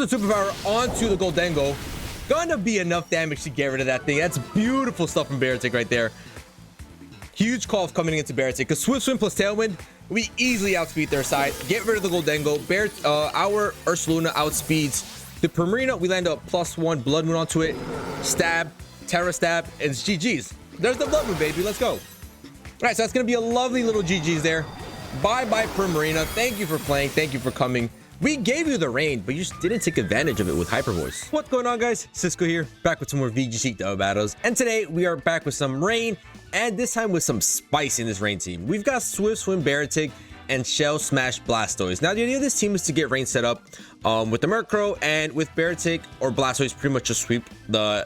the superpower onto the Goldengo. Gonna be enough damage to get rid of that thing. That's beautiful stuff from BEARTIC right there. Huge call coming into BEARTIC because Swift Swim plus Tailwind, we easily outspeed their side. Get rid of the Goldengo. Our Ursaluna outspeeds the Primarina. We land a +1 Blood Moon onto it. Stab, Terra Stab, and it's GG's. There's the Blood Moon, baby. Let's go. All right, so that's gonna be a lovely little GG's there. Bye-bye, Primarina. Thank you for playing. Thank you for coming. We gave you the rain, but you just didn't take advantage of it with Hyper Voice. What's going on, guys? Cisco here, back with some more VGC double battles. And today we are back with some rain, and this time with some spice in this rain team. We've got Swift Swim BEARTIC and Shell Smash Blastoise. Now, the idea of this team is to get rain set up with the Murkrow, and with BEARTIC or Blastoise pretty much just sweep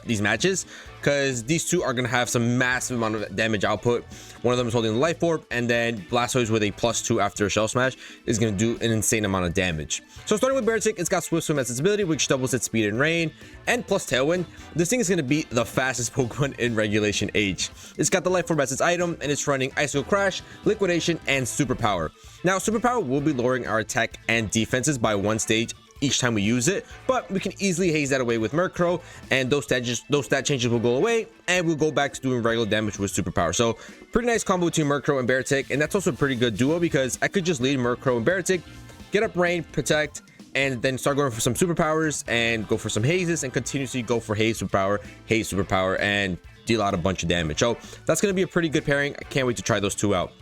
these matches, because these two are going to have some massive amount of damage output. One of them is holding the Life Orb, and then Blastoise with a +2 after a Shell Smash is going to do an insane amount of damage. So starting with BEARTIC, it's got Swift Swim as its ability, which doubles its speed in rain, and plus Tailwind. This thing is going to be the fastest Pokemon in Regulation H. It's got the Life Orb as its item, and it's running Icicle Crash, Liquidation, and Superpower. Now, Superpower will be lowering our attack and defenses by 1 stage each time we use it, but we can easily haze that away with Murkrow, and those stat changes will go away, and we'll go back to doing regular damage with Superpower. So pretty nice combo between Murkrow and BEARTIC, and that's also a pretty good duo because I could just lead Murkrow and BEARTIC, get up rain, protect, and then start going for some superpowers and go for some hazes and continuously go for haze superpower, and deal out a bunch of damage. So that's going to be a pretty good pairing. I can't wait to try those two out.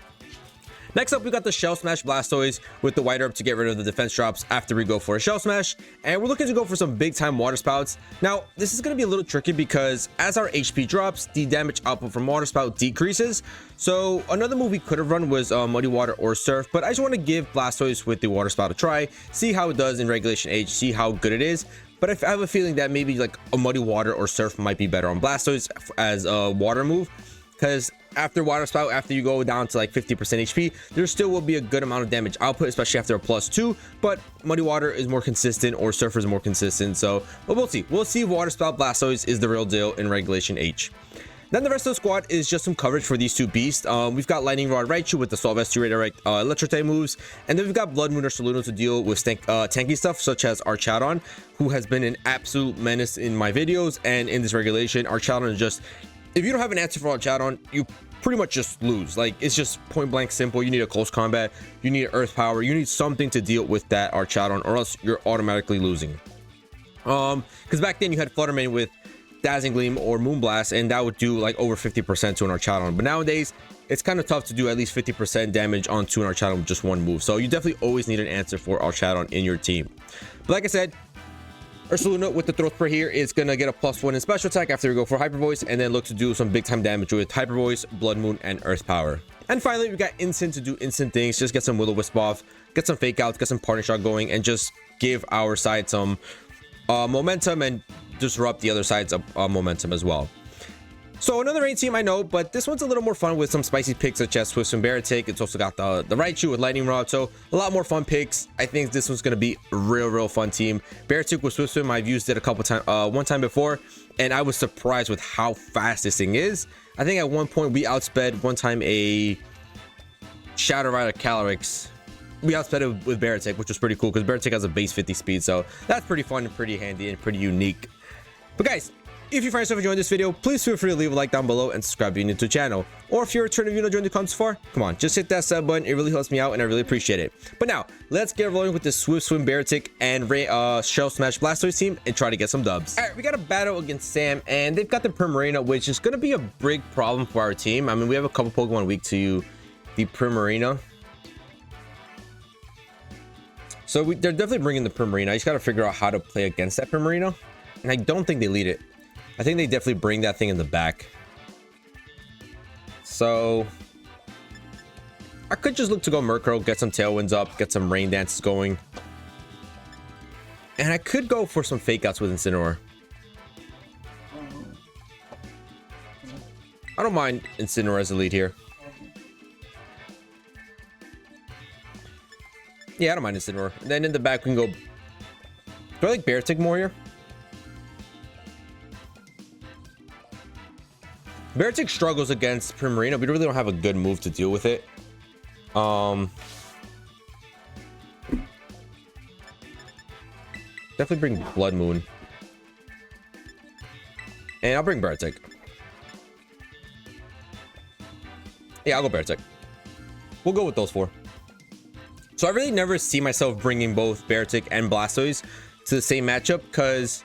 Next up, we got the Shell Smash Blastoise with the White Herb to get rid of the defense drops after we go for a Shell Smash. And we're looking to go for some big time Water Spouts. Now, this is going to be a little tricky because as our HP drops, the damage output from Water Spout decreases. So another move we could have run was Muddy Water or Surf, but I just want to give Blastoise with the Water Spout a try, see how it does in Regulation H, see how good it is. But I have a feeling that maybe like a Muddy Water or Surf might be better on Blastoise as a water move, because after Water Spout, after you go down to like 50% HP, there still will be a good amount of damage output, especially after a +2. But Muddy Water is more consistent, or Surfer is more consistent. So, but we'll see. We'll see if Water Spout Blastoise is the real deal in Regulation H. Then the rest of the squad is just some coverage for these two beasts. We've got Lightning Rod Raichu with the Assault Vest to redirect Electro-type moves, and then we've got Blood Moon or Saluna to deal with tanky stuff such as Archaudon, who has been an absolute menace in my videos and in this regulation. Archaudon is just, if you don't have an answer for Archaudon, you pretty much just lose. Like, it's just point blank simple. You need a close combat, you need Earth Power, you need something to deal with that Archaudon, or else you're automatically losing. Because back then you had Fluttermane with Dazzling Gleam or Moonblast, and that would do like over 50% to an Archaudon. But nowadays it's kind of tough to do at least 50% damage onto an Archaudon with just one move. So you definitely always need an answer for Archaudon in your team. But like I said, Ursaluna with the Throat Spray here is going to get a +1 in special attack after we go for Hyper Voice, and then look to do some big time damage with Hyper Voice, Blood Moon, and Earth Power. And finally, we got Instant to do instant things. Just get some Will-O-Wisp off, get some Fake Outs, get some Parting Shot going, and just give our side some momentum and disrupt the other side's momentum as well. So another rain team, I know, but this one's a little more fun with some spicy picks such as Swift Swim BEARTIC. It's also got the Raichu with Lightning Rod, so a lot more fun picks. I think this one's going to be a real fun team. BEARTIC with Swift Swim, I've used it a couple times, one time before, and I was surprised with how fast this thing is. I think at one point we outsped one time a Shadow Rider Calyrex. We outsped it with BEARTIC, which was pretty cool because BEARTIC has a base 50 speed, so that's pretty fun and pretty handy and pretty unique. But guys, if you find yourself enjoying this video, please feel free to leave a like down below and subscribe if you're new to the channel. Or if you're a returning viewer joined the comments so far, come on, just hit that sub button. It really helps me out and I really appreciate it. But now, let's get rolling with this Swift Swim BEARTIC and Shell Smash Blastoise team and try to get some dubs. Alright, we got a battle against Sam, and they've got the Primarina, which is going to be a big problem for our team. I mean, we have a couple Pokemon weak to the Primarina. So they're definitely bringing the Primarina. I just got to figure out how to play against that Primarina. And I don't think they lead it. I think they definitely bring that thing in the back. So I could just look to go Murkrow, get some Tailwinds up, get some Rain Dances going. And I could go for some Fake Outs with Incineroar. I don't mind Incineroar as a lead here. Yeah, I don't mind Incineroar. And then in the back we can go... Do I like BEARTIC more here? BEARTIC struggles against Primarina. We really don't have a good move to deal with it. Definitely bring Blood Moon. And I'll bring BEARTIC. Yeah, I'll go BEARTIC. We'll go with those 4. So I really never see myself bringing both BEARTIC and BLASTOISE to the same matchup because,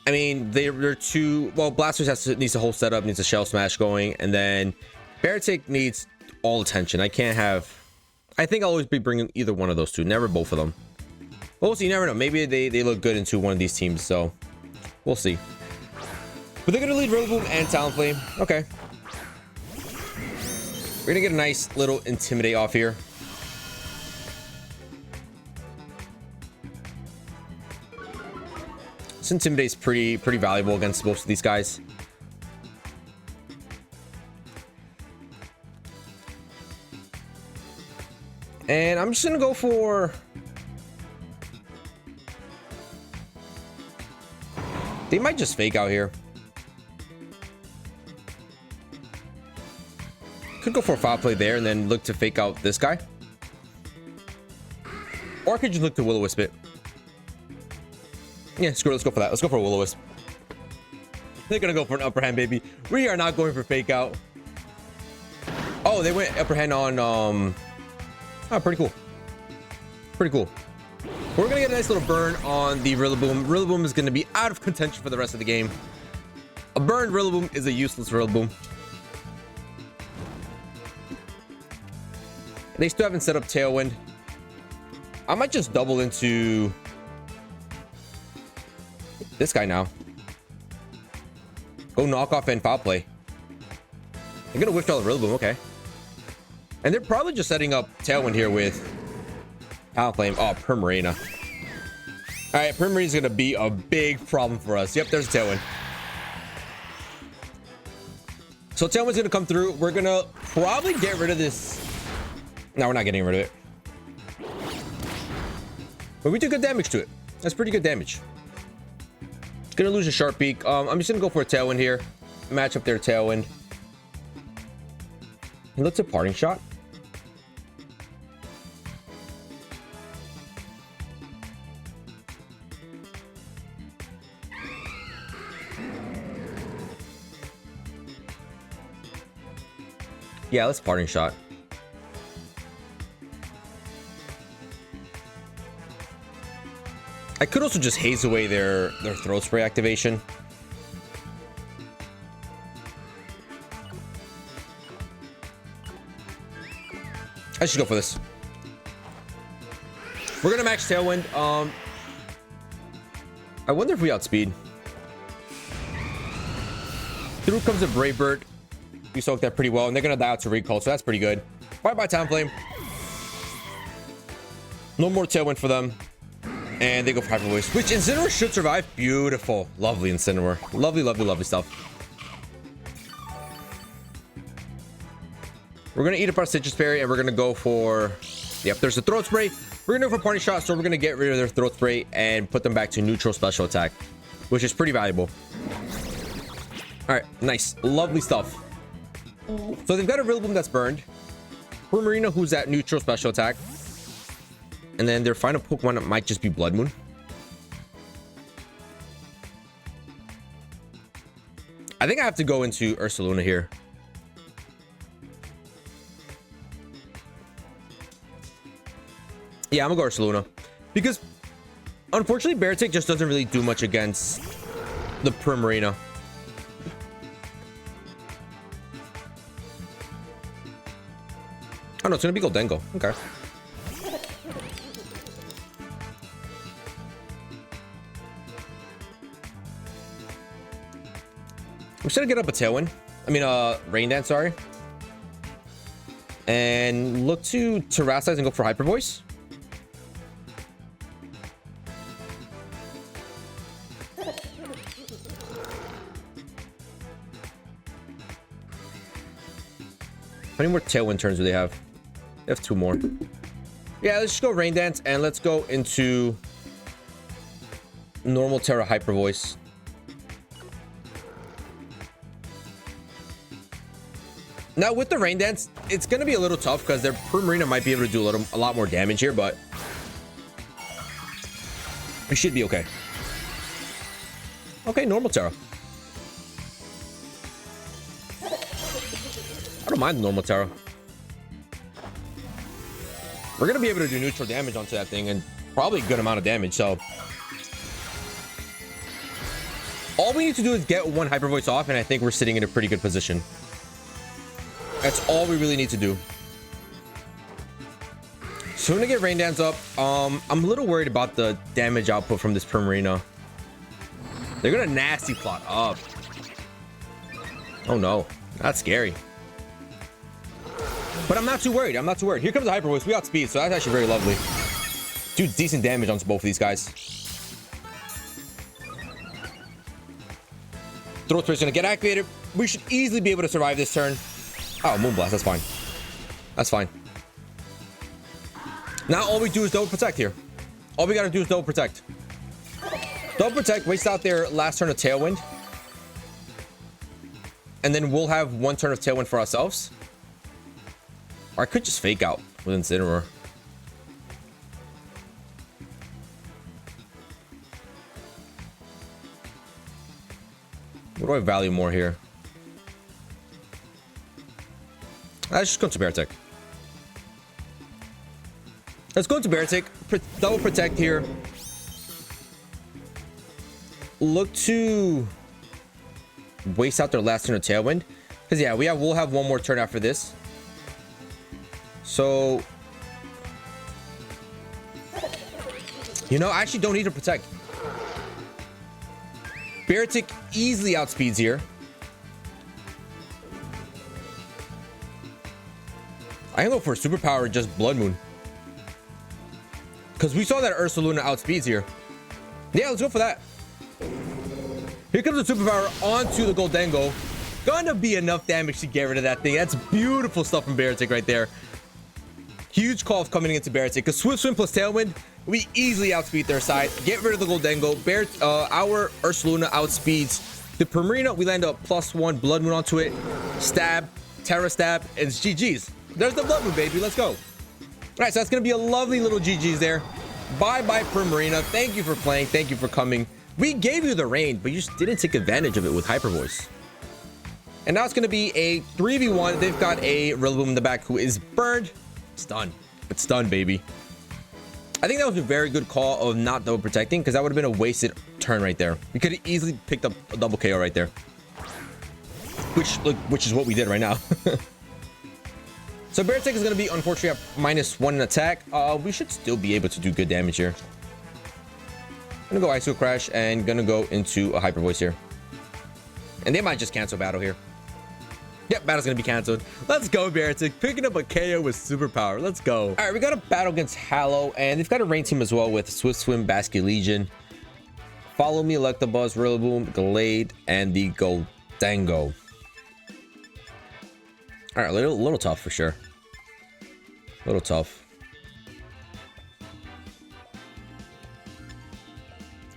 I mean, they're too... Well, BLASTOISE needs a whole setup, needs a Shell Smash going, and then BEARTIC needs all attention. I can't have... I think I'll always be bringing either one of those two, never both of them. But we'll see, you never know. Maybe they look good into one of these teams, so we'll see. But they're going to lead Rillaboom and Talonflame. Okay. We're gonna get a nice little Intimidate off here. This Intimidate's pretty valuable against most of these guys. And I'm just gonna go for... They might just fake out here. Could go for a foul play there and then look to fake out this guy. Or I could just look to Will-O-Wisp it. Yeah, screw it. Let's go for that. Let's go for a Will-O-Wisp. They're gonna go for an upper hand, baby. We are not going for fake out. Oh, they went upper hand on oh, pretty cool. Pretty cool. We're gonna get a nice little burn on the Rillaboom. Rillaboom is gonna be out of contention for the rest of the game. A burned Rillaboom is a useless Rillaboom. They still haven't set up Tailwind. I might just double into this guy now. Go knock off and foul play. They're gonna withdraw the Rillaboom, okay. And they're probably just setting up Tailwind here with Talonflame. Oh, Primarina. All right, Primarina's gonna be a big problem for us. Yep, there's a Tailwind. So Tailwind's gonna come through. We're gonna probably get rid of this. No, we're not getting rid of it. But we did good damage to it. That's pretty good damage. Gonna lose a Sharp Beak. I'm just gonna go for a Tailwind here. Match up their Tailwind. And let's a Parting Shot. Yeah, let's Parting Shot. I could also just haze away their Throat Spray activation. I should go for this. We're gonna max Tailwind. I wonder if we outspeed. Through comes a Brave Bird. We soaked that pretty well, and they're gonna die out to Recall, so that's pretty good. Bye-bye, Talonflame. No more Tailwind for them. And they go for Hyper Voice, which Incineroar should survive. Beautiful. Lovely Incineroar. Lovely, lovely, lovely stuff. We're going to eat up our Citrus Berry, and we're going to go for... Yep, there's a Throat Spray. We're going to go for Parting Shot, so we're going to get rid of their Throat Spray and put them back to neutral special attack, which is pretty valuable. All right, nice. Lovely stuff. So they've got a Rillaboom that's burned. Primarina, who's at neutral special attack. And then their final Pokemon might just be Blood Moon. I think I have to go into Ursaluna here. Yeah, I'm gonna go Ursaluna. Because, unfortunately, BEARTIC just doesn't really do much against the Primarina. Oh no, it's gonna be Goldengo. Okay. I'm just gonna get up a Tailwind. I mean, Rain Dance, sorry. And look to Terrasilize and go for Hyper Voice. How many more Tailwind turns do they have? They have 2 more. Yeah, let's just go Rain Dance and let's go into normal Terra Hyper Voice. Now with the Rain Dance, it's gonna be a little tough because their Primarina might be able to do a lot more damage here, but We should be okay. Okay, normal Terra. I don't mind the normal Terra. We're gonna be able to do neutral damage onto that thing, and probably a good amount of damage. So all we need to do is get one Hyper Voice off, and I think we're sitting in a pretty good position. That's all we really need to do. So we're gonna get Rain Dance up. I'm a little worried about the damage output from this Primarina. They're gonna nasty plot up. Oh no, that's scary. But I'm not too worried. I'm not too worried. Here comes the Hyper Voice. We outspeed, so that's actually very lovely. Do decent damage on both of these guys. Throat Spirit's gonna get activated. We should easily be able to survive this turn. Oh, Moonblast. That's fine. That's fine. Now all we do is double protect here. All we gotta do is double protect. Double protect, waste out their last turn of Tailwind. And then we'll have one turn of Tailwind for ourselves. Or I could just fake out with Incineroar. What do I value more here? Let's just go to BEARTIC. Let's go to BEARTIC. Double protect here. Look to waste out their last turn of Tailwind. Because yeah, we'll have one more turn after this. So you know, I actually don't need to protect. BEARTIC easily outspeeds here. I can go for a superpower, just Blood Moon. Because we saw that Ursaluna outspeeds here. Yeah, let's go for that. Here comes the superpower onto the Goldengo. Gonna be enough damage to get rid of that thing. That's beautiful stuff from BEARTIC right there. Huge calls coming into BEARTIC. Because Swift Swim plus Tailwind, we easily outspeed their side. Get rid of the Goldengo. Our Ursaluna outspeeds the Primarina. We land a +1 Blood Moon onto it. Stab, Terra Stab, and it's GG's. There's the Blood Moon, baby. Let's go. All right, so that's going to be a lovely little GG's there. Bye-bye, Primarina. Thank you for playing. Thank you for coming. We gave you the rain, but you just didn't take advantage of it with Hyper Voice. And now it's going to be a 3v1. They've got a Rillaboom in the back who is burned. It's done. It's done, baby. I think that was a very good call of not double protecting, because that would have been a wasted turn right there. We could have easily picked up a double KO right there. Which is what we did right now. So BEARTIC is going to be, unfortunately, at -1 in attack. We should still be able to do good damage here. I'm going to go Ice Crash and going to go into a Hyper Voice here. And they might just cancel battle here. Yep, battle's going to be canceled. Let's go, BEARTIC. Picking up a KO with superpower. Let's go. All right, we got a battle against Hallow, and they've got a rain team as well with Swift Swim, Basket Legion, Follow Me, Electabuzz, Rillaboom, Glade, and the Goldengo. All right, a little tough for sure. A little tough.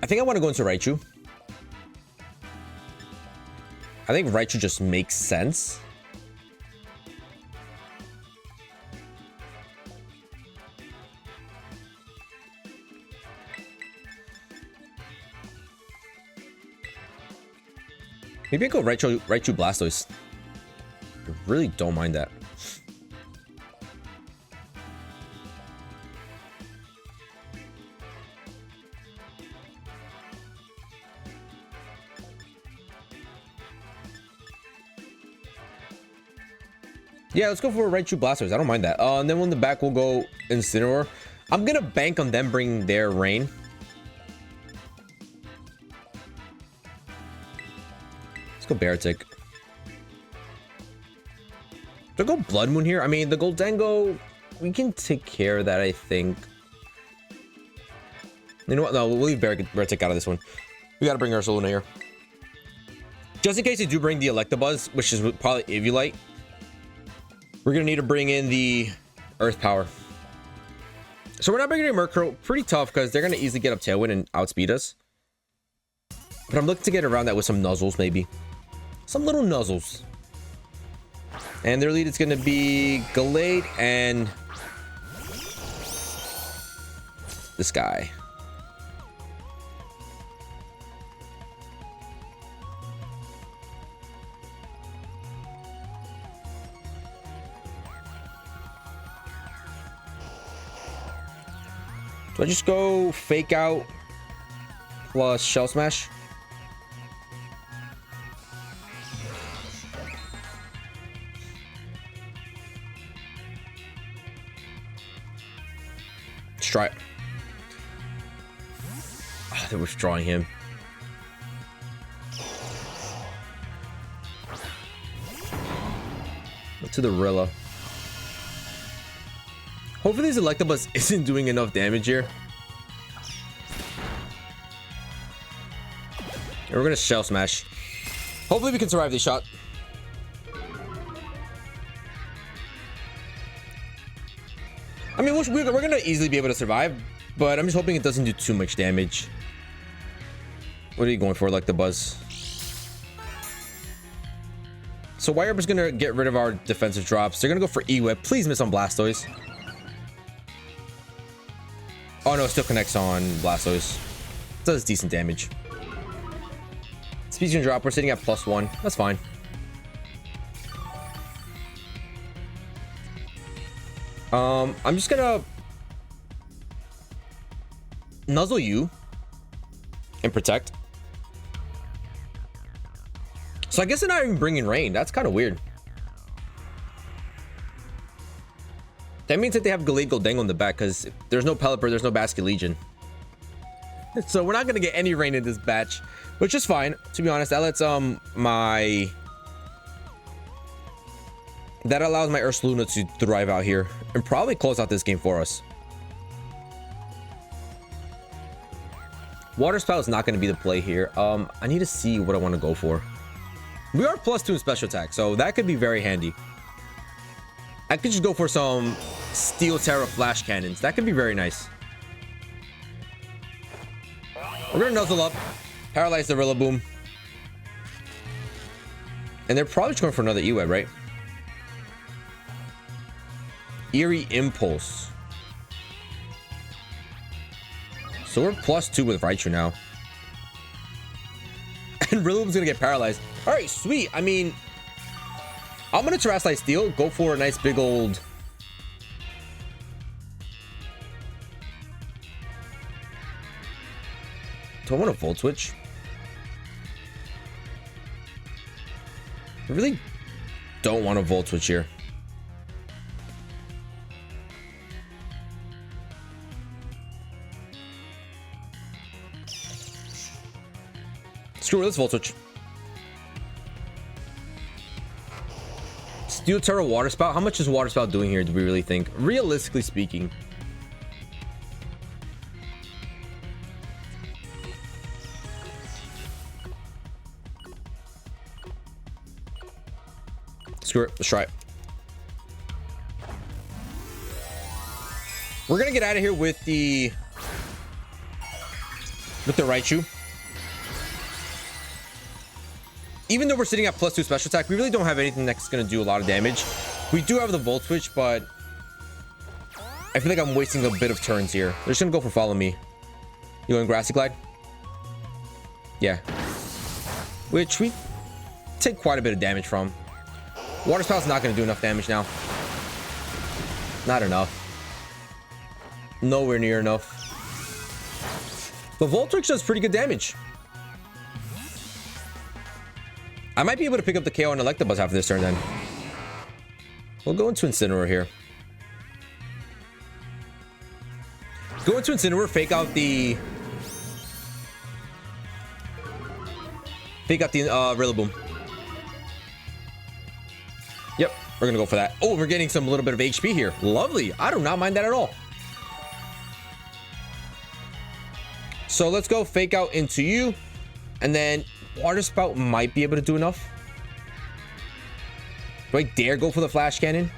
I think I want to go into Raichu. I think Raichu just makes sense. Maybe I go Raichu Blastoise. I really don't mind that. Yeah, let's go for a Raichu Blastoise. I don't mind that. And then on the back, we'll go Incineroar. I'm gonna bank on them bringing their rain. Let's go BEARTIC. Do I go Blood Moon here? I mean, the Goldengo, we can take care of that, I think. You know what? No, we'll leave BEARTIC out of this one. We gotta bring Ursaluna here. Just in case they do bring the Electabuzz, which is probably Eviolite, we're gonna need to bring in the Earth Power. So we're not bringing in Murkrow. Pretty tough, because they're gonna easily get up Tailwind and outspeed us. But I'm looking to get around that with some Nuzzles, maybe. Some little Nuzzles. And their lead is going to be Glade and this guy. Do I just go Fake Out plus Shell Smash? Let's try it. Oh, they're withdrawing him. To the Rilla. Hopefully this Electabuzz isn't doing enough damage here. And we're gonna Shell Smash. Hopefully we can survive this shot. I mean, we're gonna easily be able to survive, but I'm just hoping it doesn't do too much damage. What are you going for, Electabuzz? So Wireup's gonna get rid of our defensive drops. They're gonna go for E-Whip. Please miss on Blastoise. Oh no, it still connects on Blastoise. Does decent damage. Speed's gonna drop. We're sitting at +1. That's fine. I'm just gonna Nuzzle you and Protect. So I guess they're not even bringing rain. That's kind of weird. That means that they have Gallade Goldango in the back because there's no Pelipper, there's no Basket Legion. So we're not going to get any rain in this batch, which is fine. To be honest, that lets that allows my Ursaluna to thrive out here and probably close out this game for us. Water Spout is not going to be the play here. I need to see what I want to go for. We are +2 in special attack, so that could be very handy. I could just go for some Steel Terra Flash Cannons. That could be very nice. We're gonna Nuzzle up, paralyze the Rillaboom. And they're probably just going for another E-Web, right? Eerie Impulse. So we're +2 with Raichu now. And Rillaboom's gonna get paralyzed. All right, sweet. I mean, I'm gonna Terrestrial Steel, go for a nice big old. Do I want a Volt Switch? I really don't want a Volt Switch here. Screw it, let's Volt Switch. Steel Terra Water Spout. How much is Water Spout doing here, do we really think? Realistically speaking. Screw it, let's try it. We're gonna get out of here with the Raichu. Even though we're sitting at +2 special attack, we really don't have anything that's going to do a lot of damage. We do have the Volt Switch, but I feel like I'm wasting a bit of turns here. They're just going to go for Follow Me. You going Grassy Glide? Yeah. Which we take quite a bit of damage from. Water Spout's not going to do enough damage now. Not enough. Nowhere near enough. The Voltrix does pretty good damage. I might be able to pick up the KO on Electabuzz after this turn then. We'll go into Incineroar here. Go into Incineroar, fake out the Rillaboom. Yep, we're gonna go for that. Oh, we're getting some little bit of HP here. Lovely. I do not mind that at all. So let's go fake out into you, and then Water Spout might be able to do enough. Do I dare go for the Flash Cannon?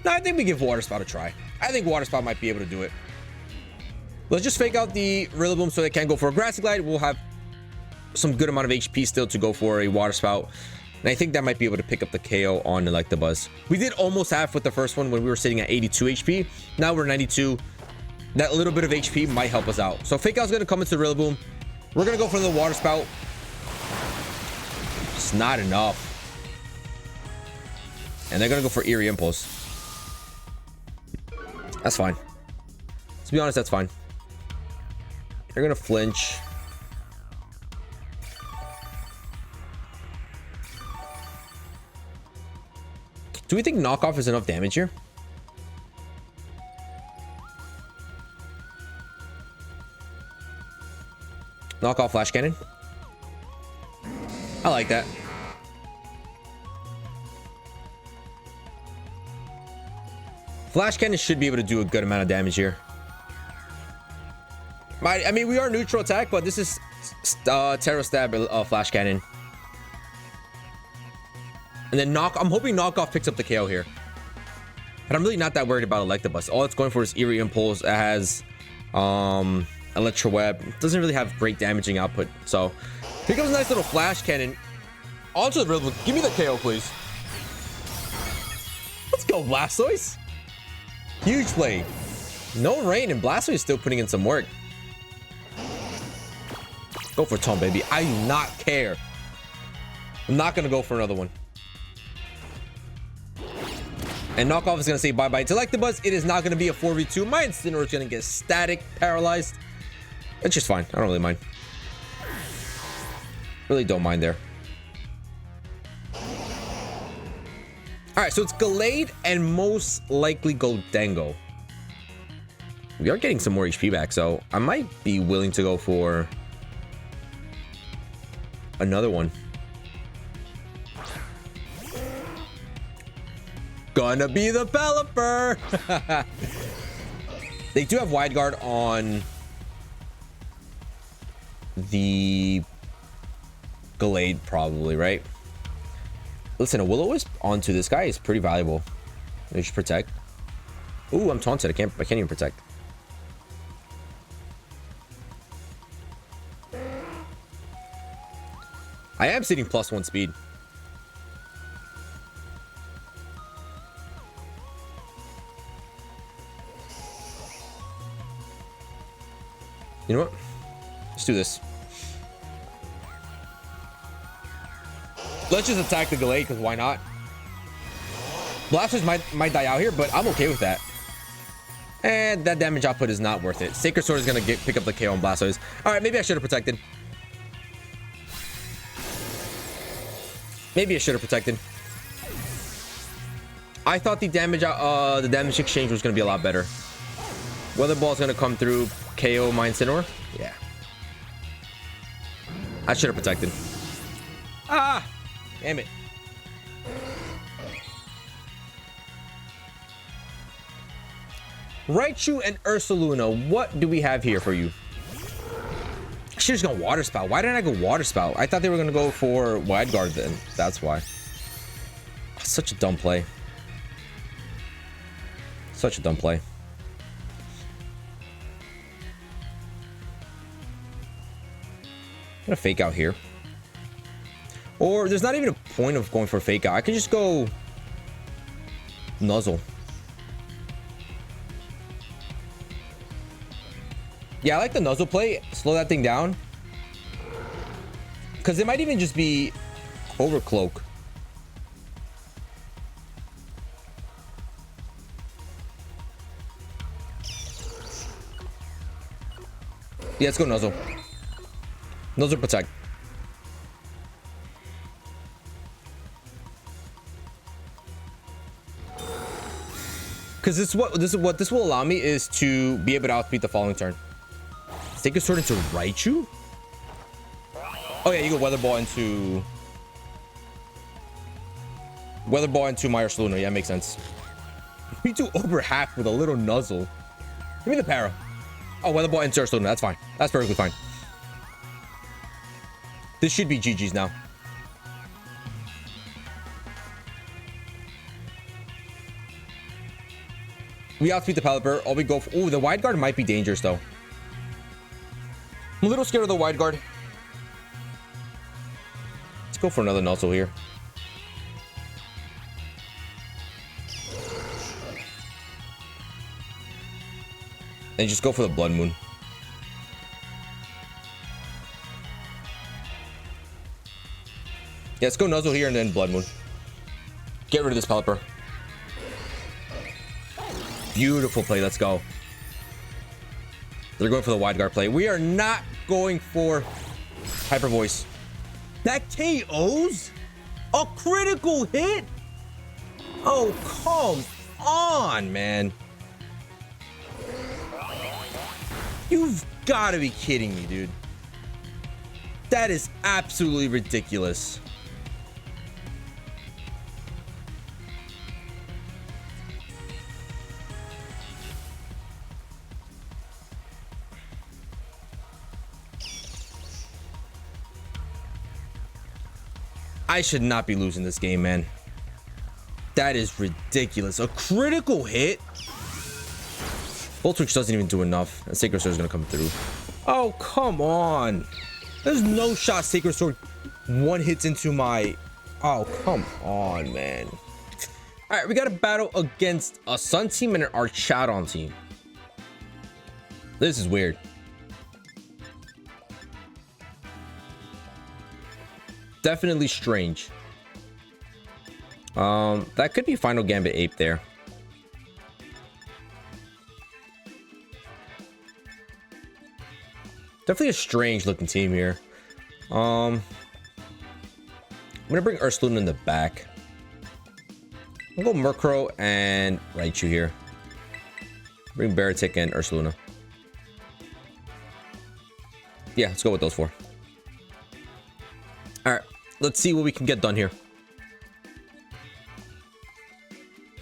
No, I think we give Water Spout a try. I think Water Spout might be able to do it. Let's just fake out the Rillaboom so they can go for a Grassy Glide. We'll have some good amount of HP still to go for a Water Spout. And I think that might be able to pick up the KO on Electabuzz. We did almost half with the first one when we were sitting at 82 HP. Now we're 92. That little bit of HP might help us out. So fake out's going to come into the Rillaboom. We're going to go for the Water Spout. It's not enough. And they're going to go for Eerie Impulse. That's fine. be honest, that's fine. You're gonna flinch. Do we think knockoff is enough damage here? Knockoff flash cannon. I like that. Flash cannon should be able to do a good amount of damage here. I mean, we are neutral attack, but this is Terra Stab flash cannon. And then I'm hoping knockoff picks up the KO here. But I'm really not that worried about Electabuzz. All it's going for is Eerie Impulse. It has Electro Web. It doesn't really have great damaging output. So here comes a nice little flash cannon. Onto the riddle. Give me the KO, please. Let's go, Blastoise. Huge play. No rain, and Blastoise is still putting in some work. Go for Tom, baby. I do not care. I'm not going to go for another one. And knockoff is going to say bye-bye to Electabuzz. It is not going to be a 4v2. My Incineroar is going to get static, paralyzed. It's just fine. I don't really mind. Really don't mind there. All right, so it's Gallade and most likely Goldengo. We are getting some more HP back, so I might be willing to go for another one. Gonna be the Pelipper. They do have Wide Guard on the Gallade, probably, right? Listen, a Will-O-Wisp onto this guy is pretty valuable. They should protect. Ooh, I'm taunted. I can't even protect. I am sitting +1 speed. You know what? Let's do this. Let's just attack the Gallade, because why not? Blastoise might die out here, but I'm okay with that. And that damage output is not worth it. Sacred Sword is going to pick up the KO on Blastoise. All right, maybe I should have protected. Maybe I should have protected. I thought the damage exchange was going to be a lot better. Weather Ball is going to come through, KO my Incineroar. Yeah. I should have protected. Ah! Damn it. Raichu and Ursaluna, what do we have here for you? I should have just gone Water Spout. Why didn't I go Water Spout? I thought they were going to go for Wide Guard then. That's why. Such a dumb play. Such a dumb play. I'm going to Fake Out here. Or there's not even a point of going for a Fake Out. I could just go Nuzzle. Yeah, I like the Nuzzle play. Slow that thing down. Because it might even just be Overcloak. Yeah, let's go Nuzzle. Nuzzle protect. Because this will allow me is to be able to outspeed the following turn. Take a sword into Raichu? Oh yeah, you go Weather Ball into my Ursaluna. Yeah, makes sense. We do over half with a little Nuzzle. Give me the para. Oh, Weather Ball into Ursaluna. That's fine. That's perfectly fine. This should be GG's now. We outspeed the Pelipper. All we go for... Ooh, the Wide Guard might be dangerous, though. I'm a little scared of the Wide Guard. Let's go for another Nuzzle here. And just go for the Blood Moon. Yeah, let's go Nuzzle here and then Blood Moon. Get rid of this Pelipper. Beautiful play. Let's go. They're going for the wide guard play. We are not going for Hyper Voice. That KOs a critical hit? Oh, come on, man. You've got to be kidding me, dude. That is absolutely ridiculous. I should not be losing this game, man. That is ridiculous. A critical hit? Volt Switch doesn't even do enough. And Sacred Sword is going to come through. Oh, come on. There's no shot Sacred Sword one hits into my... Oh, come on, man. All right, we got a battle against a Sun team and an Archadon team. This is weird. Definitely strange. That could be Final Gambit Ape there. Definitely a strange looking team here. I'm gonna bring Ursaluna in the back. I'll go Murkrow and Raichu here. Bring BEARTIC and Ursaluna. Yeah, let's go with those four. All right, let's see what we can get done here.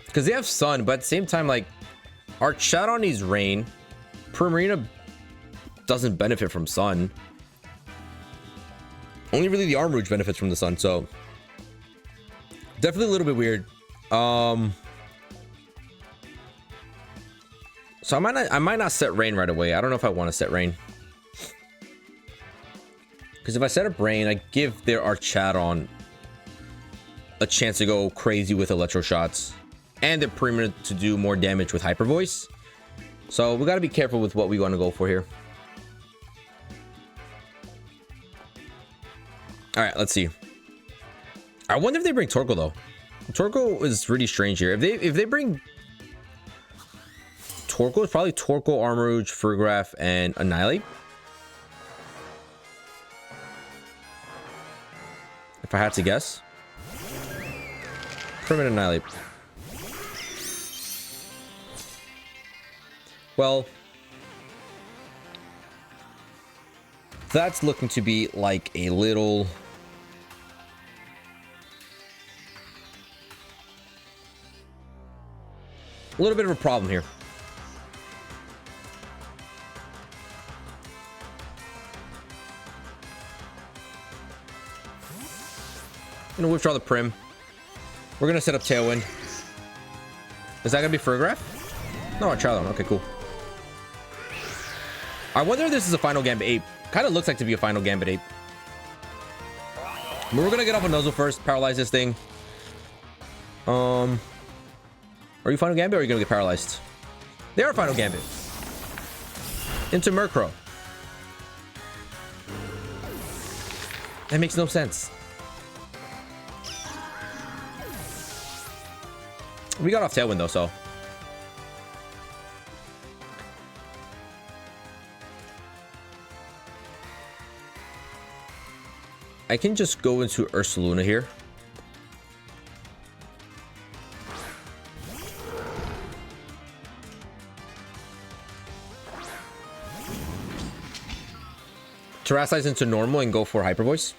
Because they have Sun, but at the same time, like, Archadon needs Rain. Primarina doesn't benefit from Sun. Only really the Armrouge benefits from the Sun, so definitely a little bit weird. So I might not set Rain right away. I don't know if I want to set Rain. Because if I set up Rain, I give their Archadon a chance to go crazy with Electro Shots. And their Primarina to do more damage with Hyper Voice. So we got to be careful with what we want to go for here. All right, let's see. I wonder if they bring Torkoal though. Torkoal is really strange here. If they bring Torkoal, it's probably Torkoal, Armrouge, Fergraph, and Annihilate. If I had to guess. Permanent Annihilate. Well, that's looking to be like a little... bit of a problem here. I'm gonna withdraw the Prim. We're gonna set up Tailwind. Is that gonna be Fergraph? No, Archadon. Okay, cool. I wonder if this is a Final Gambit Ape. Kind of looks like to be a Final Gambit Ape. But we're gonna get off a Nuzzle first, paralyze this thing. Are you Final Gambit or are you gonna get paralyzed? They are Final Gambit. Into Murkrow. That makes no sense. We got off Tailwind though, so. I can just go into Ursaluna here. Terrasilize into normal and go for Hyper Voice.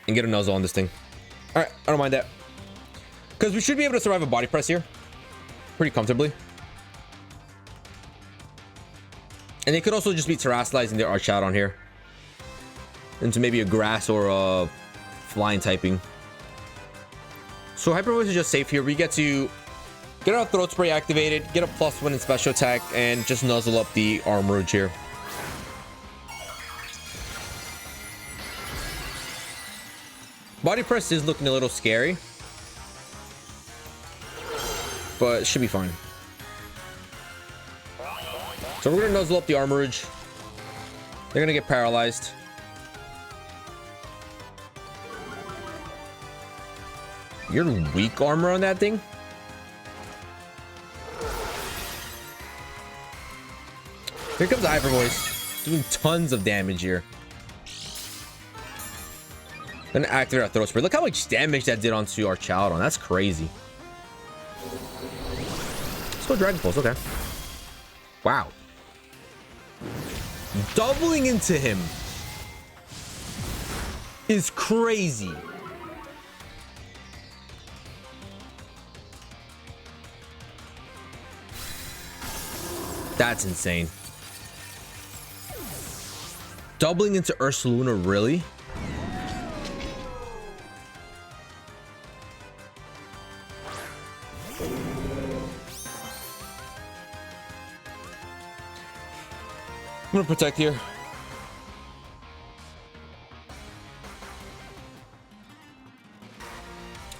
And get a Nuzzle on this thing. All right, I don't mind that. Because we should be able to survive a Body Press here. Pretty comfortably. And they could also just be Terrasilizing their Archadon here. Into maybe a Grass or a Flying typing. So Hyper Voice is just safe here. We get to get our Throat Spray activated, get a +1 in special attack, and just Nuzzle up the Armrouge here. Body Press is looking a little scary. But it should be fine. So we're going to Nuzzle up the Armrouge. They're going to get paralyzed. You're weak armor on that thing. Here comes the Hyper Voice, doing tons of damage here. Gonna activate our Throat Spray. Look how much damage that did onto our Chowdon. That's crazy. Let's go Dragon Pulse. Okay. Wow. Doubling into him is crazy. That's insane. Doubling into Ursaluna, really? I'm gonna protect here.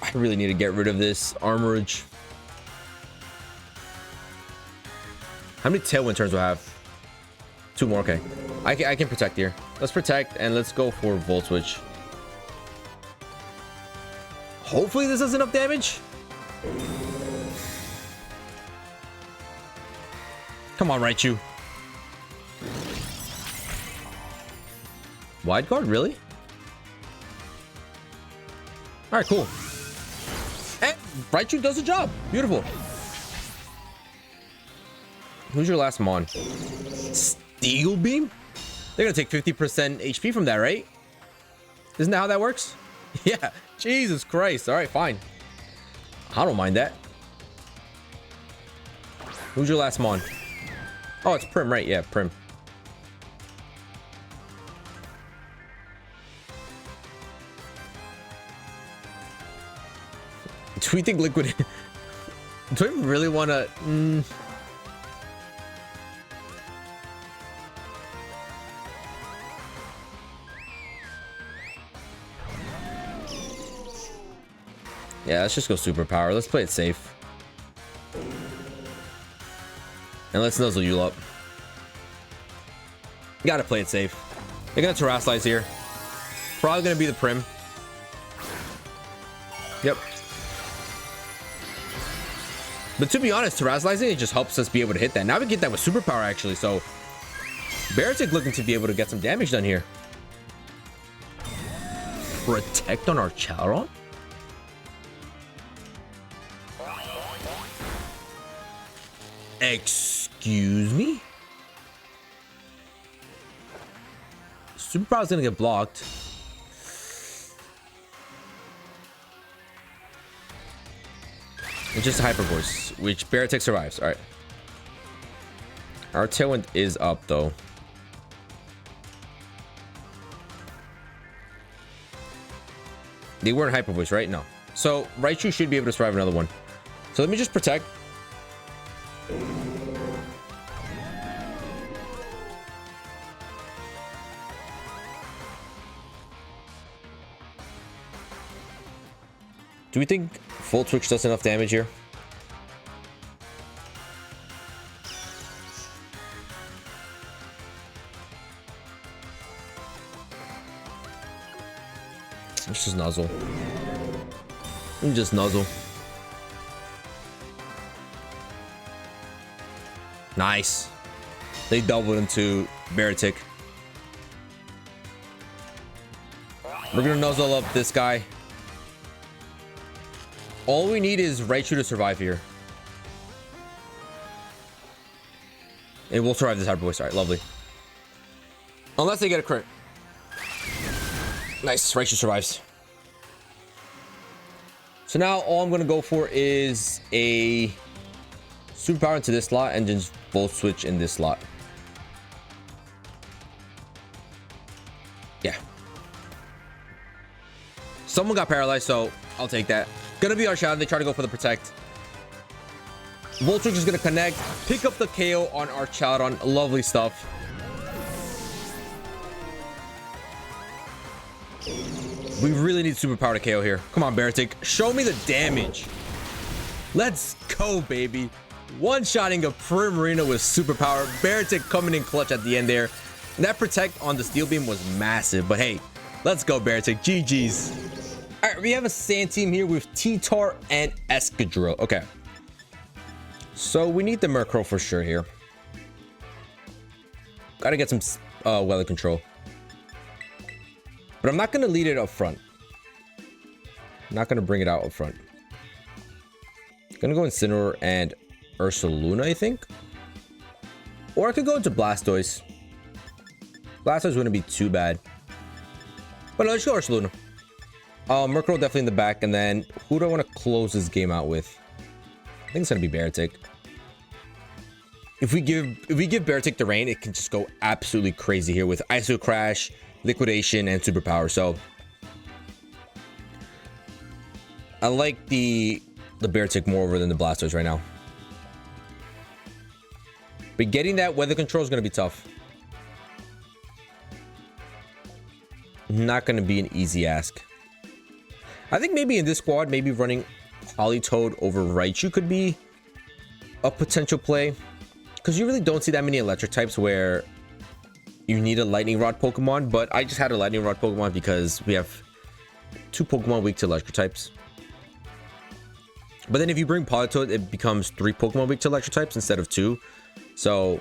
I really need to get rid of this armorage. How many Tailwind turns do I have? 2 more. Okay, I can protect here. Let's protect and let's go for Volt Switch. Hopefully this does enough damage. Come on, Raichu. Wide guard, really? All right, cool. And Raichu does the job. Beautiful. Who's your last Mon? Steel Beam? They're gonna take 50% HP from that, right? Isn't that how that works? Yeah. Jesus Christ. All right, fine. I don't mind that. Who's your last Mon? Oh, it's Prim, right? Yeah, Prim. Do we think Liquid... Do we really want to... Yeah, let's just go Superpower. Let's play it safe. And let's Nuzzle you up. You gotta play it safe. They're gonna Terrasilize here. Probably gonna be the Prim. Yep. But to be honest, Terrasilizing, it just helps us be able to hit that. Now we get that with Superpower, actually. So, BEARTIC looking to be able to get some damage done here. Protect on our Chowdon? Excuse me? Superpower's gonna get blocked. It's just a Hyper Voice, which BEARTIC survives. All right. Our Tailwind is up, though. They weren't Hyper Voice, right? No. So Raichu should be able to survive another one. So let me just protect. Do we think Full Twitch does enough damage here? Let's just Nuzzle. Just Nuzzle. Nice. They doubled into BEARTIC. We're gonna Nuzzle up this guy. All we need is Raichu to survive here. And we'll survive this Hyper Voice. All right, lovely. Unless they get a crit. Nice, Raichu survives. So now all I'm going to go for is a Superpower into this slot and just Volt Switch in this slot. Yeah. Someone got paralyzed, so I'll take that. Gonna be our shot. They try to go for the Protect. Volt Switch is gonna connect, pick up the KO on our Chowdon. Lovely stuff. We really need Superpower to KO here. Come on, BEARTIC. Show me the damage. Let's go, baby. One-shotting a Primarina with Superpower. BEARTIC coming in clutch at the end there. And that Protect on the Steel Beam was massive. But hey, let's go, BEARTIC. GG's. All right, we have a sand team here with T-Tar and Escadrille. Okay. So we need the Murkrow for sure here. Gotta get some weather control. But I'm not gonna lead it up front. I'm not gonna bring it out up front. Gonna go Incineroar and Ursaluna, I think. Or I could go into Blastoise. Blastoise wouldn't be too bad. But no, let's go Ursaluna. Murkrow definitely in the back, and then who do I want to close this game out with? I think it's gonna be BEARTIC. If we give BEARTIC the rain, it can just go absolutely crazy here with Iso Crash, Liquidation, and Superpower. So I like the BEARTIC more over than the Blastoise right now. But getting that weather control is gonna be tough. Not gonna be an easy ask. I think maybe in this squad, maybe running Politoed over Raichu could be a potential play. Because you really don't see that many electric types where you need a lightning rod Pokemon. But I just had a lightning rod Pokemon because we have 2 Pokemon weak to electric types. But then if you bring Politoed, it becomes 3 Pokemon weak to electric types instead of 2. So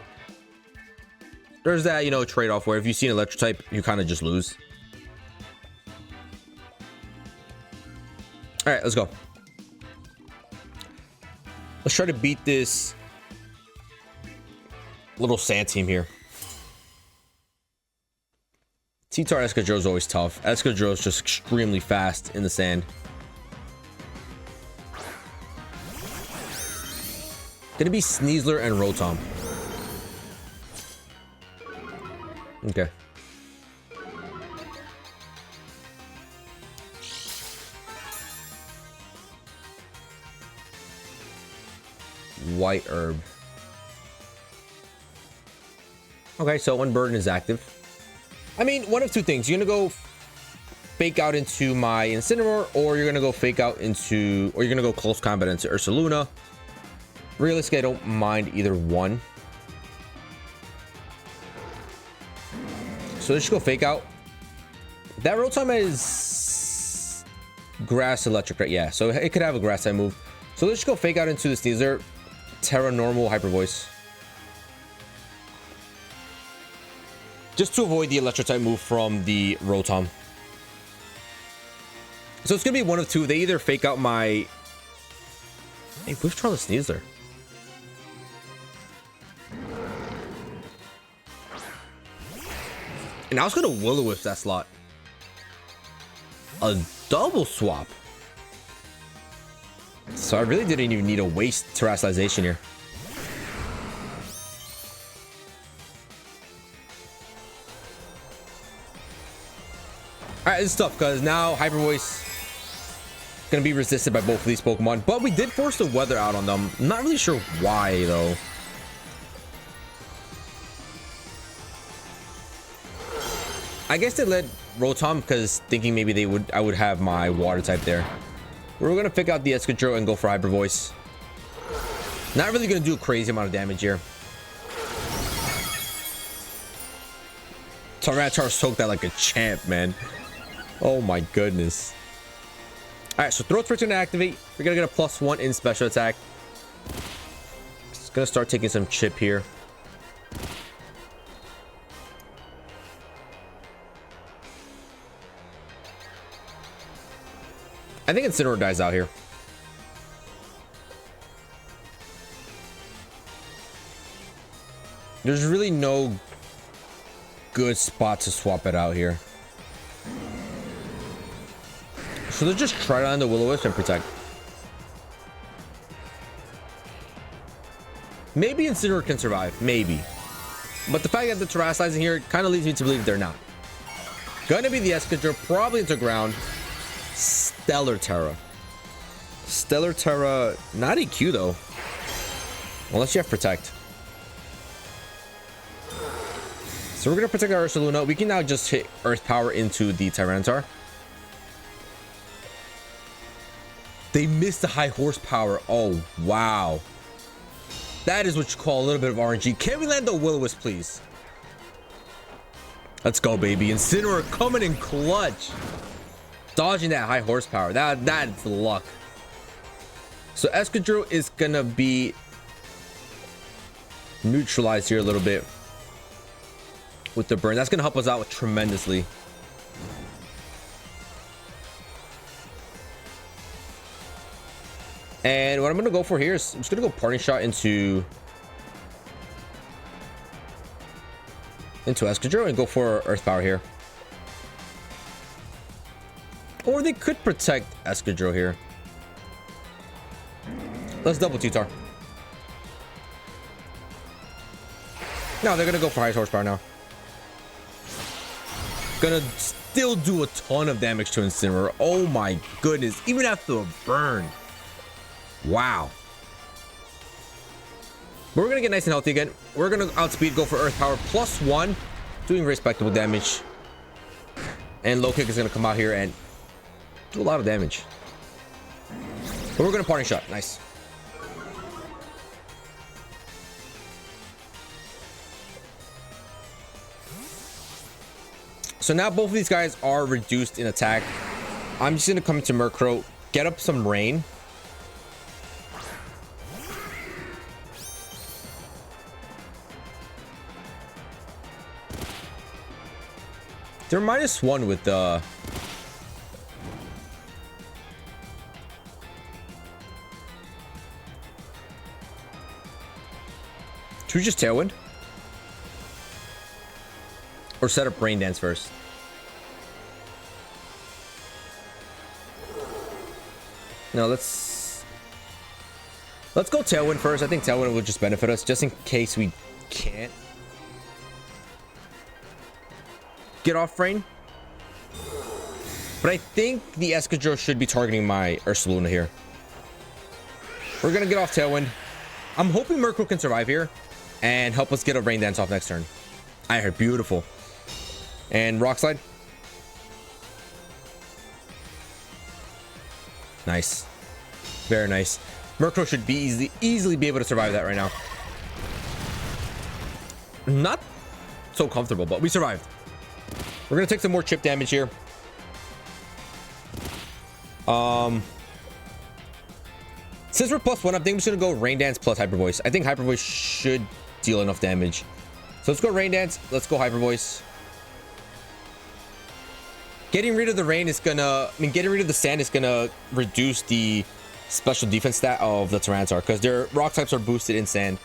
there's that, you know, trade-off where if you see an electric type, you kind of just lose. All right, let's go. Let's try to beat this little sand team here. T-Tar Escadrille is always tough. Escadrille is just extremely fast in the sand. Gonna be Sneasler and Rotom. Okay. White Herb. Okay, so Unburden is active. I mean, one of two things. You're gonna go fake out into my Incineroar, or you're gonna go fake out into, or you're gonna go close combat into Ursaluna. Realistically, I don't mind either one. So let's just go fake out. That Rotom is grass electric, right? Yeah, so it could have a grass type move. So let's just go fake out into the Sneasler. Terra normal Hyper Voice. Just to avoid the electric type move from the Rotom. So it's gonna be one of two. They either fake out my... Hey, withdraw the Sneasler. And I was gonna Will-O-Wisp that slot. A double swap. So I really didn't even need a waste terrestrialization here. Alright, it's tough because now Hyper Voice gonna be resisted by both of these Pokemon, but we did force the weather out on them. I'm not really sure why though. I guess they let Rotom because thinking maybe I would have my water type there. We're gonna pick out the Escadrille and go for Hyper Voice. Not really gonna do a crazy amount of damage here. Tyranitar soaked that like a champ, man. Oh my goodness. Alright, so Throat Sprit's gonna activate. We're gonna get a +1 in special attack. Just gonna start taking some chip here. I think Incineroar dies out here. There's really no good spot to swap it out here. So let's just try to land the Will-O-Wisp and protect. Maybe Incineroar can survive. Maybe. But the fact that the terrestrializing here kind of leads me to believe they're not. Gonna be the Escadrille, probably into ground. Stellar Terra. Stellar Terra, not EQ though. Unless you have Protect. So we're gonna protect our Ursaluna. We can now just hit Earth Power into the Tyranitar. They missed the high horsepower. Oh, wow. That is what you call a little bit of RNG. Can we land the Will-O-Wisp, please? Let's go, baby. Incineroar coming in clutch. dodging that high horsepower. That's luck. So Excadrill is gonna be neutralized here a little bit with the burn. That's gonna help us out tremendously. And what I'm gonna go for here is I'm just gonna go parting shot into Excadrill and go for Earth Power here. Or they could protect Excadrill here. Let's double T-Tar. No, they're gonna go for highest horsepower now. Gonna still do a ton of damage to Incineroar. Oh my goodness, even after a burn. Wow. But we're gonna get nice and healthy again. We're gonna outspeed, go for Earth Power +1, doing respectable damage. And Low Kick is gonna come out here and do a lot of damage. But we're gonna parting shot. Nice. So now both of these guys are reduced in attack. I'm just gonna come into Murkrow, get up some rain. They're -1 with the should we just Tailwind? Or set up Rain Dance first? No, let's go Tailwind first. I think Tailwind will just benefit us, just in case we can't get off Rain. But I think the Excadrill should be targeting my Ursaluna here. We're gonna get off Tailwind. I'm hoping Murkrow can survive here and help us get a Rain Dance off next turn. I heard beautiful. And Rock Slide. Nice. Very nice. Murkrow should be easily be able to survive that right now. Not so comfortable, but we survived. We're gonna take some more chip damage here. Since we're +1, I think I'm just gonna go Rain Dance plus Hyper Voice. I think Hyper Voice should deal enough damage. So let's go Rain Dance. Let's go Hyper Voice. Getting rid of the rain is gonna, getting rid of the sand is gonna reduce the special defense stat of the Tyranitar because their rock types are boosted in sand.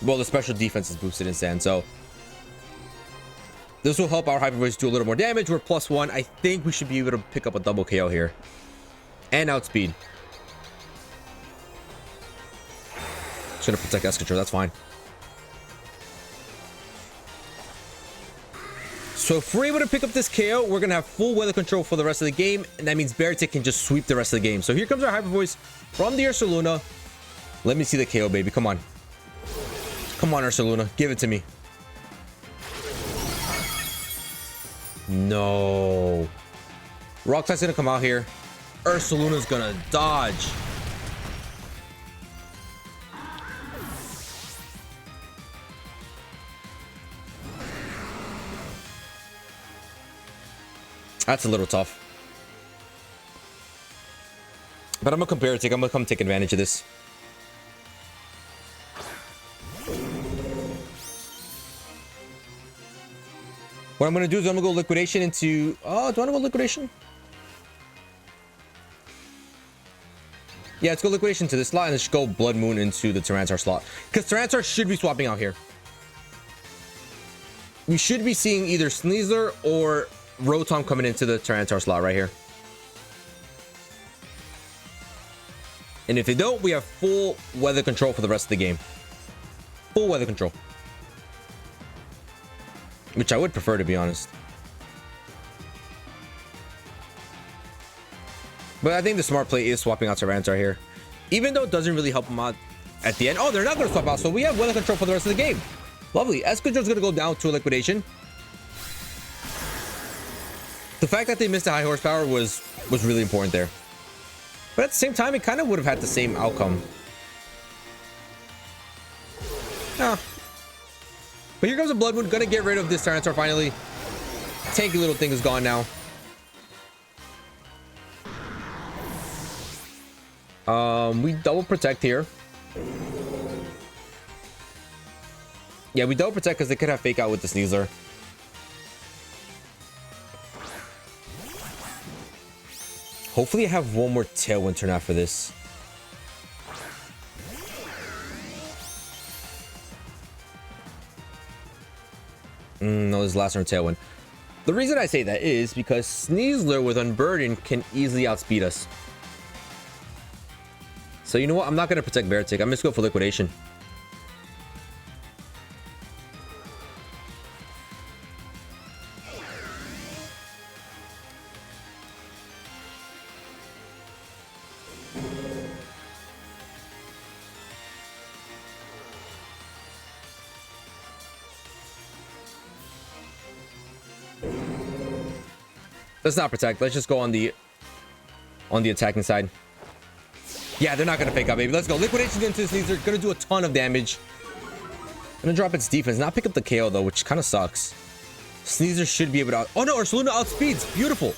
Well, the special defense is boosted in sand, so this will help our Hyper Voice do a little more damage. We're +1. I think we should be able to pick up a double KO here and outspeed. Just gonna protect Excadrill. That's fine. So if we're able to pick up this KO, we're going to have full weather control for the rest of the game. And that means BEARTIC can just sweep the rest of the game. So here comes our Hyper Voice from the Ursaluna. Let me see the KO, baby. Come on. Come on, Ursaluna. Give it to me. No. Rock Type's going to come out here. Ursaluna's going to dodge. That's a little tough. But I'm gonna compare it. I'm gonna come take advantage of this. What I'm gonna do is I'm gonna go liquidation into. Oh, do I wanna go liquidation? Yeah, let's go liquidation to this slot and let's go Blood Moon into the Tyranitar slot. Because Tyranitar should be swapping out here. We should be seeing either Sneasler or Rotom coming into the Tyranitar slot right here. And if they don't, we have full weather control for the rest of the game. Full weather control. Which I would prefer, to be honest. But I think the smart play is swapping out Tyranitar here. Even though it doesn't really help them out at the end. Oh, they're not going to swap out. So we have weather control for the rest of the game. Lovely. Excadrill's going to go down to a liquidation. The fact that they missed a high horsepower was really important there. But at the same time, it kind of would have had the same outcome. Ah. But here comes a Blood Moon. Gonna get rid of this Tyranitar finally. Tanky little thing is gone now. We double protect here. Yeah, we double protect because they could have fake out with the Sneasler. Hopefully I have one more Tailwind turn after this. No, this is last turn Tailwind. The reason I say that is because Sneasler with Unburden can easily outspeed us. So you know what? I'm not going to protect BEARTIC. I'm just going to go for Liquidation. Let's not protect. Let's just go on the attacking side. Yeah, they're not gonna fake out, baby. Let's go. Liquidation into the Sneasler. Gonna do a ton of damage. Gonna drop its defense. Not pick up the KO though, which kind of sucks. Sneasler should be able to oh no, Ursaluna outspeeds. Beautiful.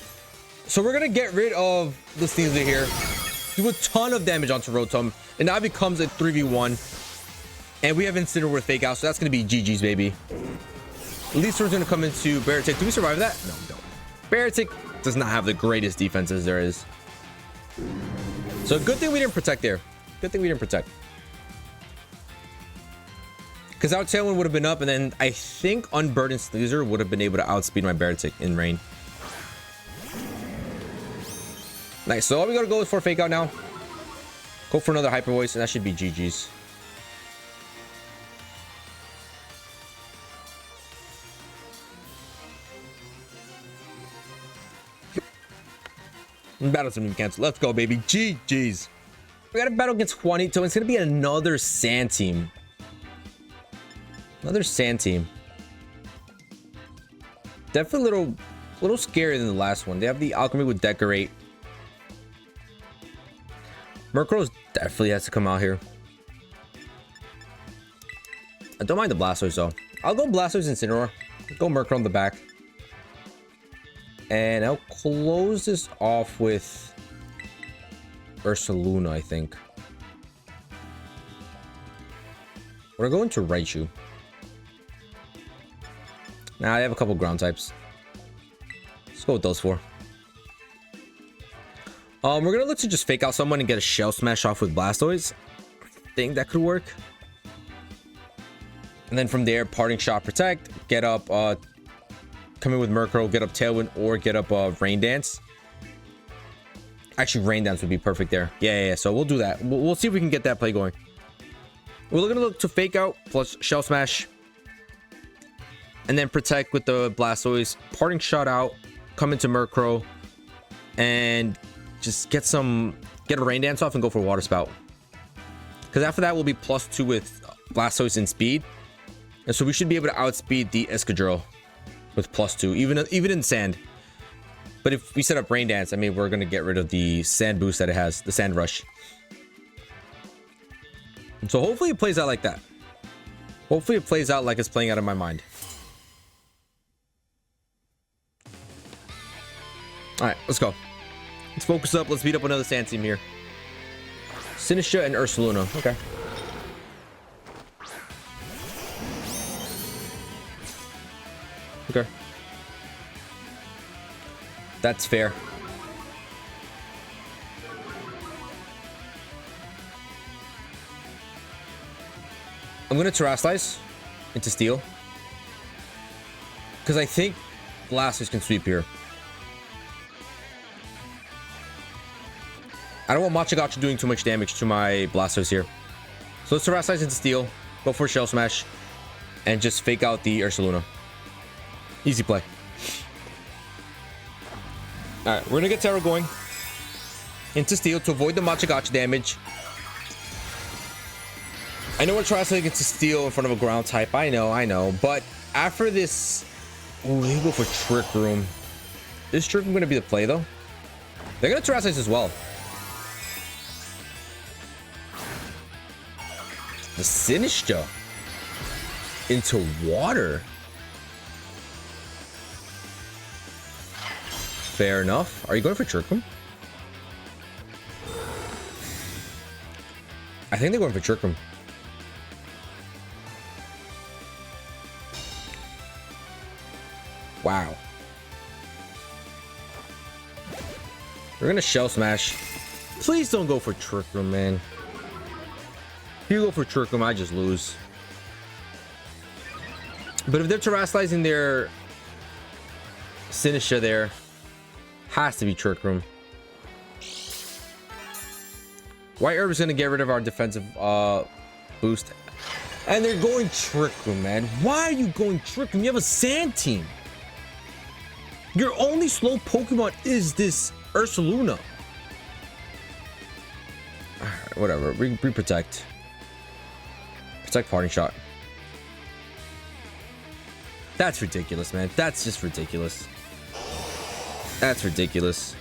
So we're gonna get rid of the Sneasler here. Do a ton of damage onto Rotom. And now it becomes a 3v1. And we have Incineroar with fake out, so that's gonna be GG's, baby. At least we're gonna come into BEARTIC. Do we survive that? No, we don't. BEARTIC does not have the greatest defense as there is. So good thing we didn't protect there. Good thing we didn't protect. Because our Tailwind would have been up, and then I think Unburdened Sneasler would have been able to outspeed my BEARTIC in rain. Nice. So all we gotta go is for fake out now. Go for another Hyper Voice, and that should be GG's. Battle team cancel. Let's go, baby. GG's. We got a battle against 20, so it's gonna be another sand team. Another sand team. Definitely a little scarier than the last one. They have the Alchemy with Decorate. Murkrow definitely has to come out here. I don't mind the Blastoise though. I'll go Blastoise and Incineroar. Go Murkrow on the back. And I'll close this off with Ursaluna, I think. We're going to Raichu. Nah, I have a couple ground types. Let's go with those four. We're gonna look to just fake out someone and get a Shell Smash off with Blastoise. I think that could work. And then from there, Parting Shot, Protect, get up, come in with Murkrow, get up Tailwind, or get up Rain Dance. Actually, Rain Dance would be perfect there. Yeah. So we'll do that. We'll see if we can get that play going. We're gonna look to fake out plus Shell Smash, and then protect with the Blastoise. Parting Shot out, come into Murkrow, and just get a Rain Dance off and go for Water Spout. Because after that, we'll be +2 with Blastoise in speed, and so we should be able to outspeed the Escadrille with +2, even in sand. But if we set up Rain Dance, I mean, we're gonna get rid of the sand boost that it has, the Sand Rush. And so hopefully it plays out like that. Hopefully it plays out like it's playing out in my mind. All right, let's go. Let's focus up. Let's beat up another sand team here. Sinistra and Ursaluna. Okay. Okay. That's fair. I'm gonna Terrasilize into Steel, because I think Blastoise can sweep here. I don't want Machagacha doing too much damage to my Blastoise here. So let's Terrasilize into Steel, go for Shell Smash, and just fake out the Ursaluna. Easy play. Alright, we're gonna get Terra going into Steel to avoid the Machagacha damage. I know we're Terrasilize into Steel in front of a ground type. I know. But after this... Ooh, they go for Trick Room. Is Trick Room gonna be the play, though? They're gonna Terrasilize as well. The Sinistra into water. Fair enough. Are you going for Trick Room? I think they're going for Trick Room. Wow. We're gonna Shell Smash. Please don't go for Trick Room, man. If you go for Trick Room, I just lose. But if they're terrestrializing their Sinister there, has to be Trick Room. White Herb is gonna get rid of our defensive boost. And they're going Trick Room, man. Why are you going Trick Room? You have a Sand Team. Your only slow Pokemon is this Ursaluna. Alright, whatever. We protect. Protect Parting Shot. That's ridiculous, man. That's just ridiculous. That's ridiculous.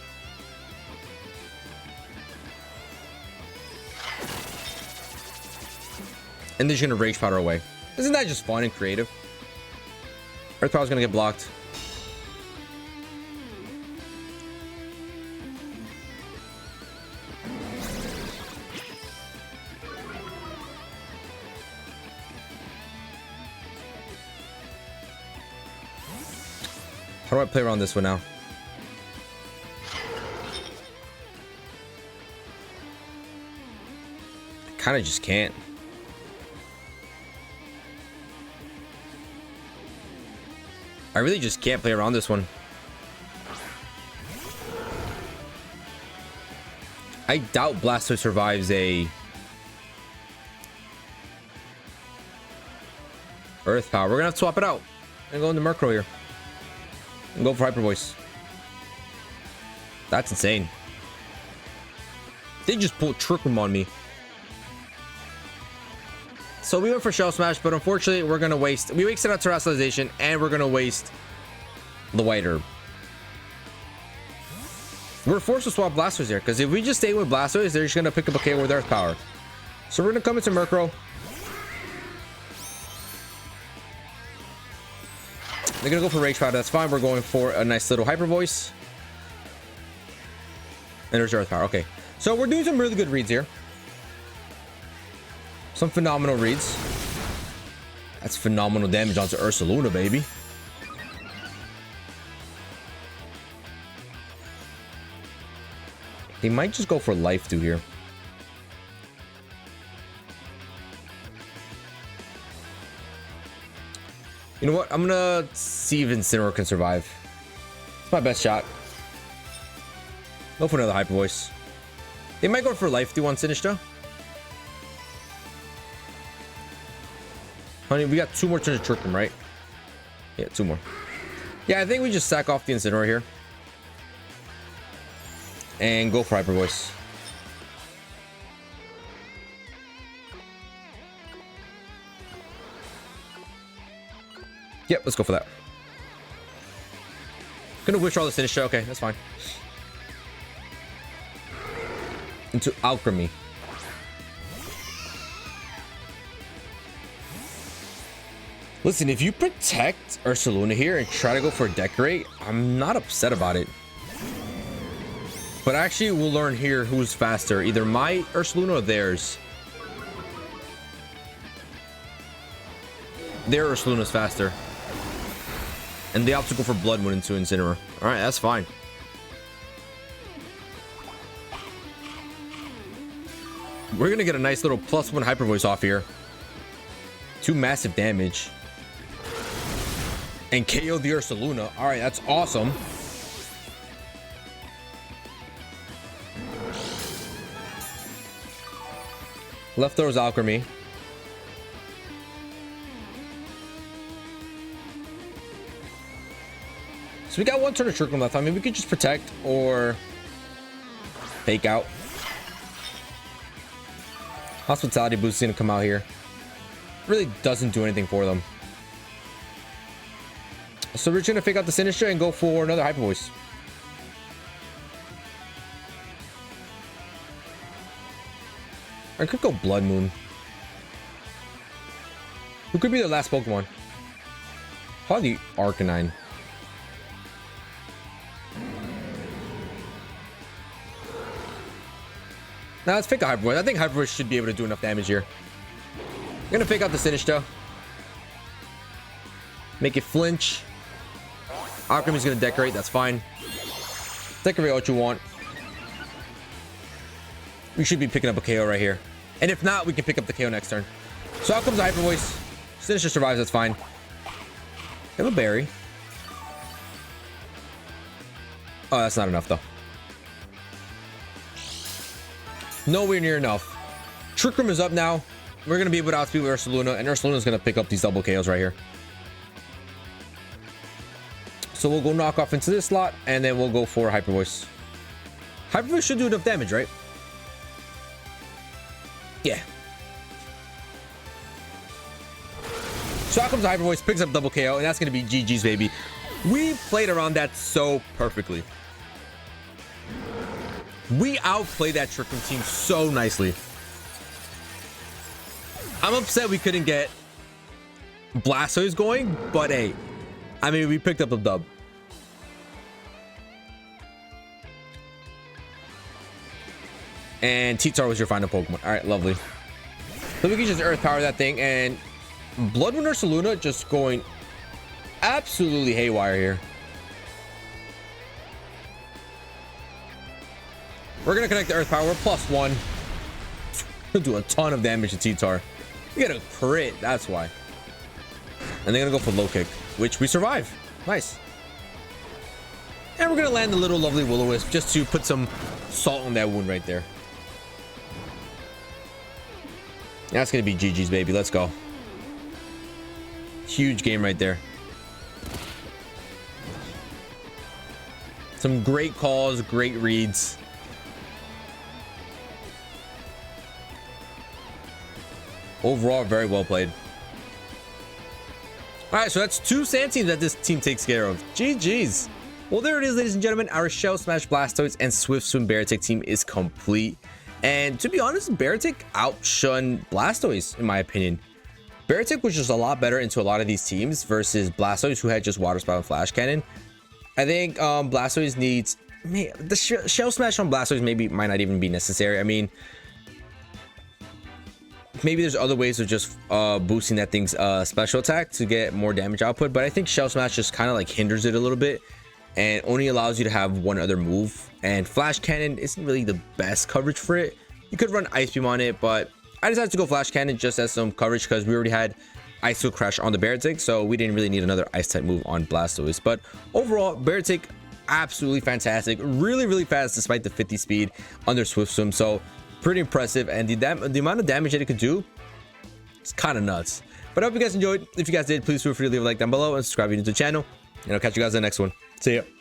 And they're just gonna Rage Powder away. Isn't that just fun and creative? Earth Power's gonna get blocked. How do I play around this one now? I kind of just can't. I really just can't play around this one. I doubt Blastoise survives a Earth Power. We're gonna have to swap it out and go into Murkrow here. And go for Hyper Voice. That's insane. They just pulled Trick Room on me. So we went for Shell Smash, but unfortunately we're gonna waste. We wasted our Terrestrialization and we're gonna waste the White Herb. We're forced to swap Blastoise here, because if we just stay with Blastoise, they're just gonna pick up a KO with Earth Power. So we're gonna come into Murkrow. They're gonna go for Rage Powder. That's fine. We're going for a nice little Hyper Voice. And there's Earth Power. Okay. So we're doing some really good reads here. Some phenomenal reads. That's phenomenal damage onto Ursaluna, baby. They might just go for Life Dew here. You know what? I'm gonna see if Incineroar can survive. It's my best shot. Go for another Hyper Voice. They might go for Life Dew on Sinistra. Honey, we got 2 more turns to Trick Room, right? Yeah, 2 more. Yeah, I think we just sack off the Incineroar here. And go for Hyper Voice. Yep, let's go for that. Gonna withdraw the Sinistra. Okay, that's fine. Into Alchemy. Listen, if you protect Ursaluna here and try to go for a Decorate, I'm not upset about it. But actually, we'll learn here who's faster. Either my Ursaluna or theirs. Their Ursaluna's faster. And they opt to go for Blood Moon into Incineroar. Alright, that's fine. We're gonna get a nice little +1 Hyper Voice off here. 2 massive damage. And KO the Ursaluna. Alright, that's awesome. Left throws Alchemy. So we got 1 turn of Trick Room left. I mean, we could just protect or fake out. Hospitality Boost is going to come out here. Really doesn't do anything for them. So we're just going to fake out the Sinistra and go for another Hyper Voice. I could go Blood Moon. Who could be the last Pokemon? Probably Arcanine. Now let's pick a Hyper Voice. I think Hyper Voice should be able to do enough damage here. I'm gonna pick out the Finish though. Make it flinch. Alchemy's gonna decorate, that's fine. Decorate what you want. We should be picking up a KO right here. And if not, we can pick up the KO next turn. So out comes the Hyper Voice. Sinister survives, that's fine. Have a berry. Oh, that's not enough though. Nowhere near enough. Trick Room is up now. We're gonna be able to outspeed Ursaluna, and Ursaluna's gonna pick up these double KOs right here. So we'll go knock off into this slot, and then we'll go for Hyper Voice. Hyper Voice should do enough damage, right? Yeah. So out comes the Hyper Voice, picks up double KO, and that's gonna be GG's, baby. We played around that so perfectly. We outplayed that Trick Room team so nicely. I'm upset we couldn't get Blastoise going, but hey, I mean, we picked up the dub. And T-Tar was your final Pokemon. All right, lovely. So we can just Earth Power that thing, and Bloodwind Ursaluna just going absolutely haywire here. We're gonna connect the Earth Power. We're +1. We'll do a ton of damage to T-Tar. We get a crit, that's why. And they're gonna go for low kick, which we survive. Nice. And we're gonna land a little lovely Will-O-Wisp just to put some salt on that wound right there. That's gonna be GG's, baby. Let's go. Huge game right there. Some great calls, great reads. Overall, very well played. All right, so that's 2 sand teams that this team takes care of. GG's. Well, there it is, ladies and gentlemen. Our Shell Smash Blastoise and Swift Swim BEARTIC team is complete. And to be honest, BEARTIC outshone Blastoise, in my opinion. BEARTIC was just a lot better into a lot of these teams versus Blastoise, who had just Water Spout and Flash Cannon. I think Blastoise needs... Man, the Shell Smash on Blastoise might not even be necessary. I mean, maybe there's other ways of just boosting that thing's special attack to get more damage output, but I think Shell Smash just kind of like hinders it a little bit and only allows you to have one other move. And Flash Cannon isn't really the best coverage for it. You could run Ice Beam on it, but I decided to go Flash Cannon just as some coverage because we already had Ice Field Crash on the BEARTIC, so we didn't really need another Ice type move on Blastoise. But overall, BEARTIC absolutely fantastic, really fast despite the 50 speed under Swift Swim. So pretty impressive, and the amount of damage that it could do, it's kind of nuts. But I hope you guys enjoyed. If you guys did, please feel free to leave a like down below and subscribe to the channel, and I'll catch you guys in the next one. See ya.